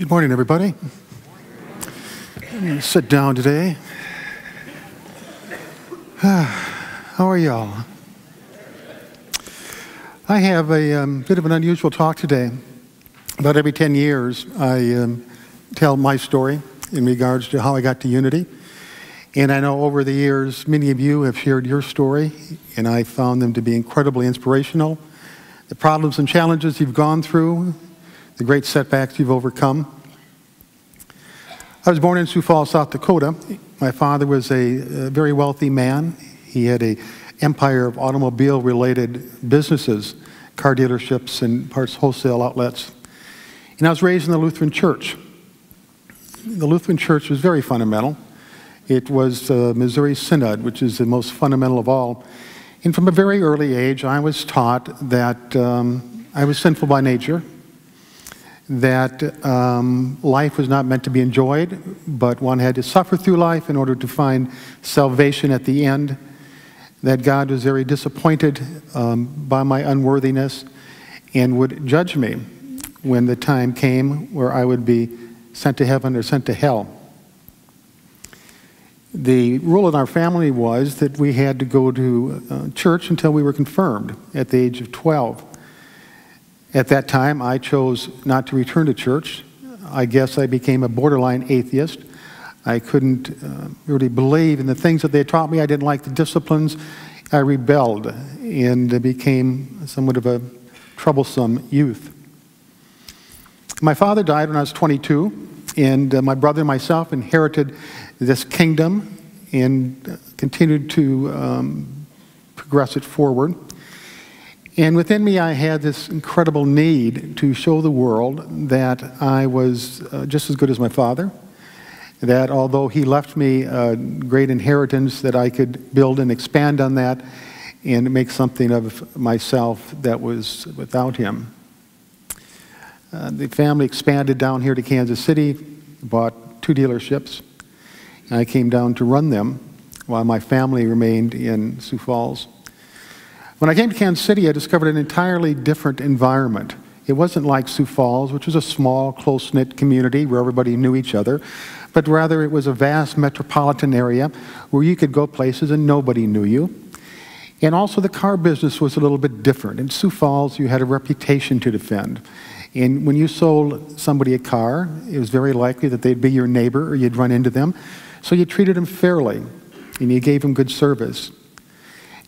Good morning, everybody. I'm going to sit down today. How are y'all? I have a bit of an unusual talk today. About every 10 years, I tell my story in regards to how I got to Unity. And I know over the years, many of you have shared your story, and I found them to be incredibly inspirational. The problems and challenges you've gone through, the great setbacks you've overcome. I was born in Sioux Falls, South Dakota. My father was a very wealthy man. He had an empire of automobile-related businesses, car dealerships and parts wholesale outlets. And I was raised in the Lutheran Church. The Lutheran Church was very fundamental. It was Missouri Synod, which is the most fundamental of all. And from a very early age, I was taught that I was sinful by nature, that life was not meant to be enjoyed, but one had to suffer through life in order to find salvation at the end, that God was very disappointed by my unworthiness and would judge me when the time came where I would be sent to heaven or sent to hell. The rule in our family was that we had to go to church until we were confirmed at the age of 12. At that time, I chose not to return to church. I guess I became a borderline atheist. I couldn't really believe in the things that they taught me. I didn't like the disciplines. I rebelled and became somewhat of a troublesome youth. My father died when I was 22, and my brother and myself inherited this kingdom and continued to progress it forward. And within me, I had this incredible need to show the world that I was just as good as my father, that although he left me a great inheritance, that I could build and expand on that and make something of myself that was without him. The family expanded down here to Kansas City, bought 2 dealerships. I came down to run them while my family remained in Sioux Falls. When I came to Kansas City, I discovered an entirely different environment. It wasn't like Sioux Falls, which was a small, close-knit community where everybody knew each other, but rather it was a vast metropolitan area where you could go places and nobody knew you. And also the car business was a little bit different. In Sioux Falls, you had a reputation to defend. And when you sold somebody a car, it was very likely that they'd be your neighbor or you'd run into them. So you treated them fairly and you gave them good service.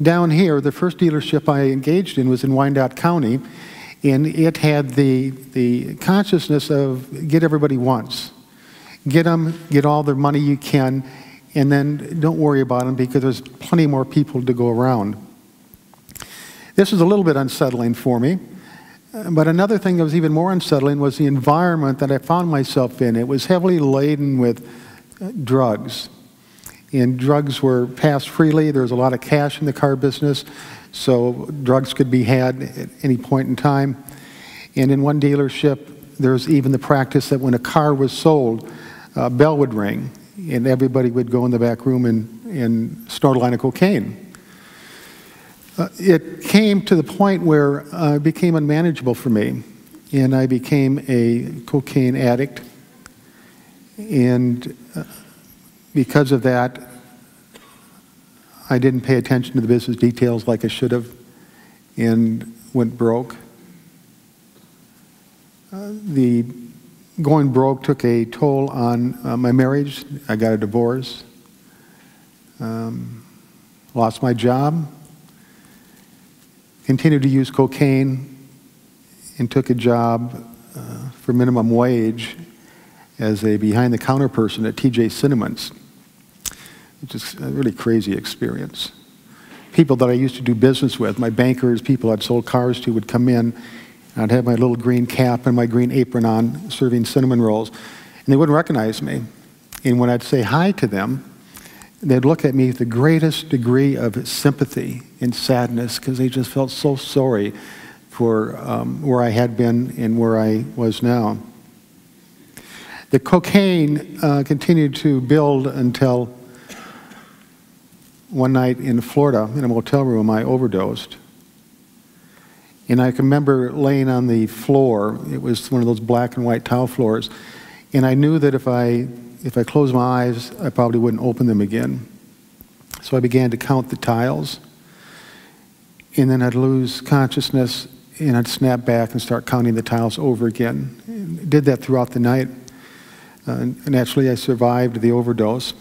Down here, the first dealership I engaged in was in Wyandotte County, and it had the consciousness of get everybody once. Get them, get all the money you can, and then don't worry about them because there's plenty more people to go around. This was a little bit unsettling for me, but another thing that was even more unsettling was the environment that I found myself in. It was heavily laden with drugs. And drugs were passed freely. There was a lot of cash in the car business, so drugs could be had at any point in time. And in one dealership, there was even the practice that when a car was sold, a bell would ring, and everybody would go in the back room and snort a line of cocaine. It came to the point where it became unmanageable for me, and I became a cocaine addict. And because of that, I didn't pay attention to the business details like I should have and went broke. The going broke took a toll on my marriage. I got a divorce, lost my job, continued to use cocaine, and took a job for minimum wage as a behind-the-counter person at TJ Cinnamons. It's just a really crazy experience. People that I used to do business with, my bankers, people I'd sold cars to, would come in, and I'd have my little green cap and my green apron on, serving cinnamon rolls, and they wouldn't recognize me. And when I'd say hi to them, they'd look at me with the greatest degree of sympathy and sadness because they just felt so sorry for where I had been and where I was now. The cocaine continued to build until one night in Florida, in a motel room, I overdosed. And I can remember laying on the floor. It was one of those black and white tile floors. And I knew that if I closed my eyes, I probably wouldn't open them again. So I began to count the tiles. And then I'd lose consciousness, and I'd snap back and start counting the tiles over again. And did that throughout the night. Naturally, I survived the overdose.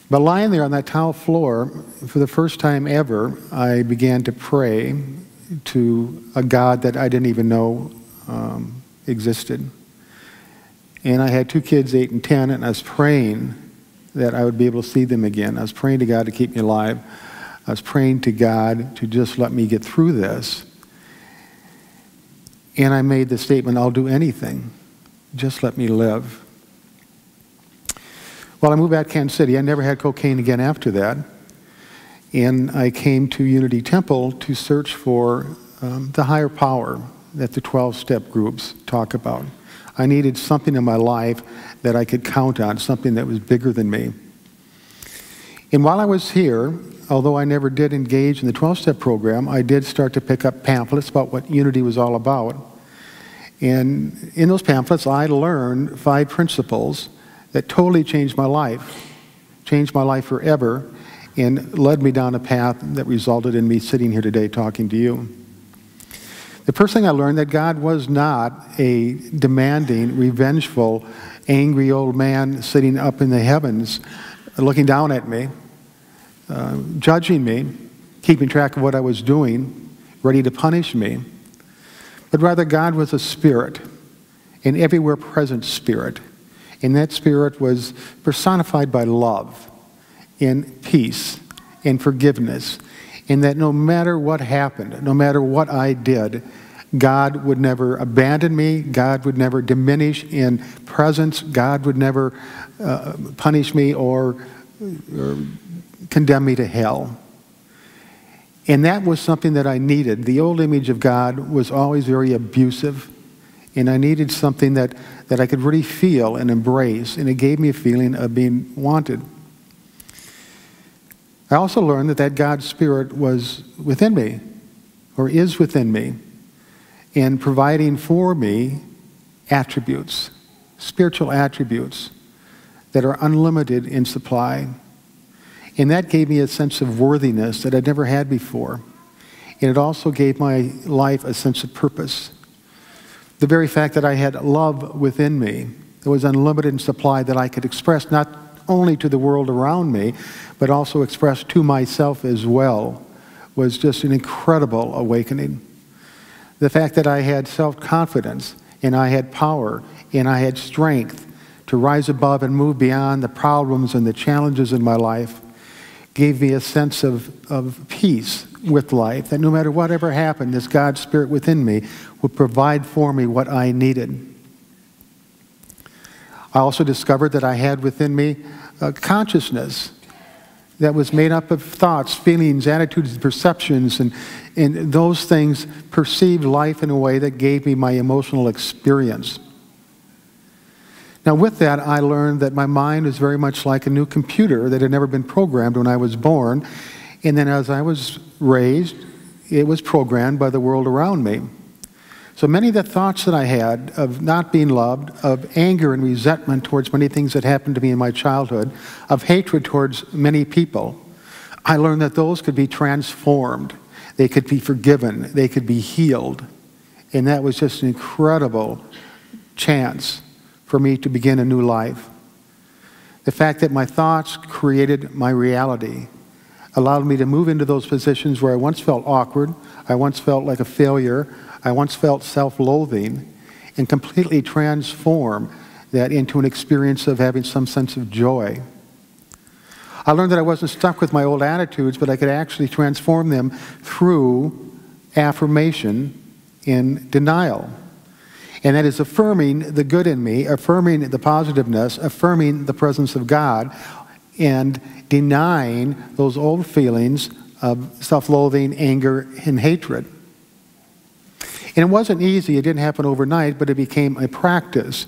But lying there on that tile floor, for the first time ever, I began to pray to a God that I didn't even know existed. And I had 2 kids, 8 and 10, and I was praying that I would be able to see them again. I was praying to God to keep me alive. I was praying to God to just let me get through this. And I made the statement, I'll do anything. Just let me live. Well, I moved back to Kansas City. I never had cocaine again after that. And I came to Unity Temple to search for the higher power that the 12-step groups talk about. I needed something in my life that I could count on, something that was bigger than me. And while I was here, although I never did engage in the 12-step program, I did start to pick up pamphlets about what Unity was all about. And in those pamphlets, I learned 5 principles that totally changed my life forever, and led me down a path that resulted in me sitting here today talking to you. The first thing I learned, that God was not a demanding, revengeful, angry old man sitting up in the heavens looking down at me, judging me, keeping track of what I was doing, ready to punish me. But rather, God was a spirit, an everywhere present spirit. And that spirit was personified by love and peace and forgiveness. And that no matter what happened, no matter what I did, God would never abandon me. God would never diminish in presence. God would never punish me or condemn me to hell. And that was something that I needed. The old image of God was always very abusive. And I needed something that I could really feel and embrace. And it gave me a feeling of being wanted. I also learned that God's Spirit was within me, or is within me, and providing for me attributes, spiritual attributes that are unlimited in supply. And that gave me a sense of worthiness that I'd never had before. And it also gave my life a sense of purpose. The very fact that I had love within me that was unlimited in supply, that I could express not only to the world around me, but also express to myself as well, was just an incredible awakening. The fact that I had self-confidence, and I had power, and I had strength to rise above and move beyond the problems and the challenges in my life gave me a sense of peace with life, that no matter whatever happened, this God Spirit within me would provide for me what I needed. I also discovered that I had within me a consciousness that was made up of thoughts, feelings, attitudes, and perceptions, and those things perceived life in a way that gave me my emotional experience. Now with that, I learned that my mind is very much like a new computer that had never been programmed when I was born, and then as I was raised, it was programmed by the world around me. So many of the thoughts that I had of not being loved, of anger and resentment towards many things that happened to me in my childhood, of hatred towards many people, I learned that those could be transformed. They could be forgiven. They could be healed. And that was just an incredible chance for me to begin a new life. The fact that my thoughts created my reality allowed me to move into those positions where I once felt awkward, I once felt like a failure, I once felt self-loathing, and completely transform that into an experience of having some sense of joy. I learned that I wasn't stuck with my old attitudes, but I could actually transform them through affirmation in denial. And that is affirming the good in me, affirming the positiveness, affirming the presence of God, and denying those old feelings of self-loathing, anger, and hatred. And it wasn't easy. It didn't happen overnight, but it became a practice.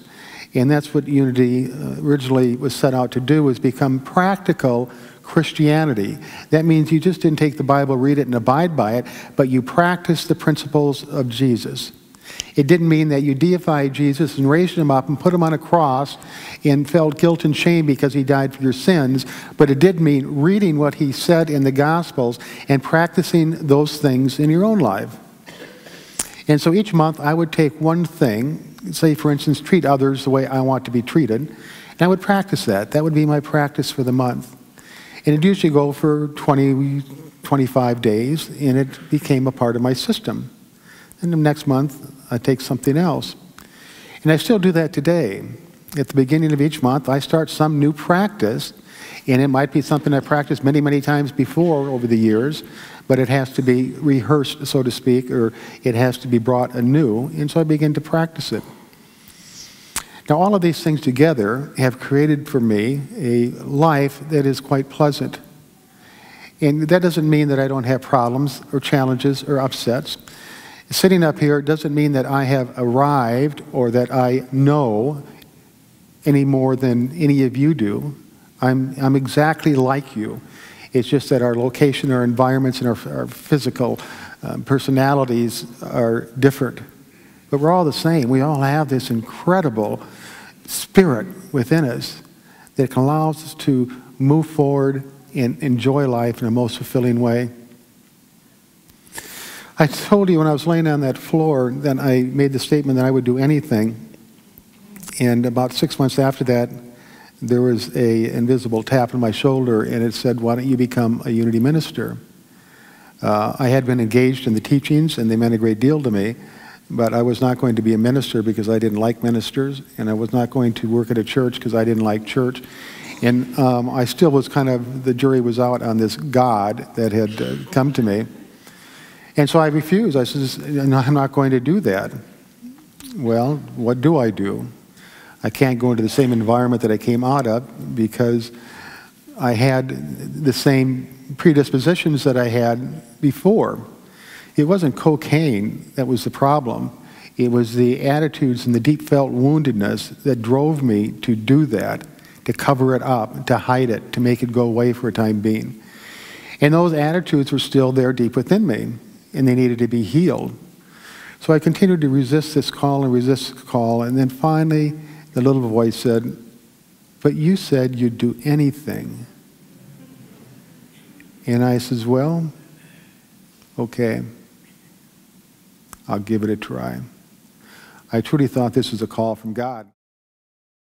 And that's what Unity originally was set out to do, was become practical Christianity. That means you just didn't take the Bible, read it, and abide by it, but you practice the principles of Jesus. It didn't mean that you deified Jesus and raised him up and put him on a cross and felt guilt and shame because he died for your sins, but it did mean reading what he said in the Gospels and practicing those things in your own life. And so each month I would take one thing, say for instance, treat others the way I want to be treated, and I would practice that. That would be my practice for the month. And it'd usually go for 20, 25 days, and it became a part of my system. And the next month, I take something else. And I still do that today. At the beginning of each month, I start some new practice, and it might be something I practiced many, many times before over the years, but it has to be rehearsed, so to speak, or it has to be brought anew, and so I begin to practice it. Now, all of these things together have created for me a life that is quite pleasant. And that doesn't mean that I don't have problems or challenges or upsets. Sitting up here doesn't mean that I have arrived or that I know any more than any of you do. I'm exactly like you. It's just that our location, our environments, and our physical personalities are different. But we're all the same. We all have this incredible spirit within us that allows us to move forward and enjoy life in a most fulfilling way. I told you when I was laying on that floor that I made the statement that I would do anything. And about 6 months after that, there was an invisible tap on my shoulder, and it said, "Why don't you become a Unity minister?" I had been engaged in the teachings, and they meant a great deal to me, but I was not going to be a minister because I didn't like ministers, and I was not going to work at a church because I didn't like church. And I still was kind of, the jury was out on this God that had come to me. And so I refused. I said, "No, I'm not going to do that." Well, what do? I can't go into the same environment that I came out of because I had the same predispositions that I had before. It wasn't cocaine that was the problem. It was the attitudes and the deep felt woundedness that drove me to do that, to cover it up, to hide it, to make it go away for a time being. And those attitudes were still there deep within me, and they needed to be healed. So I continued to resist this call and resist this call, and then finally the little voice said, "But you said you'd do anything." And I says, "Well, okay, I'll give it a try." I truly thought this was a call from God.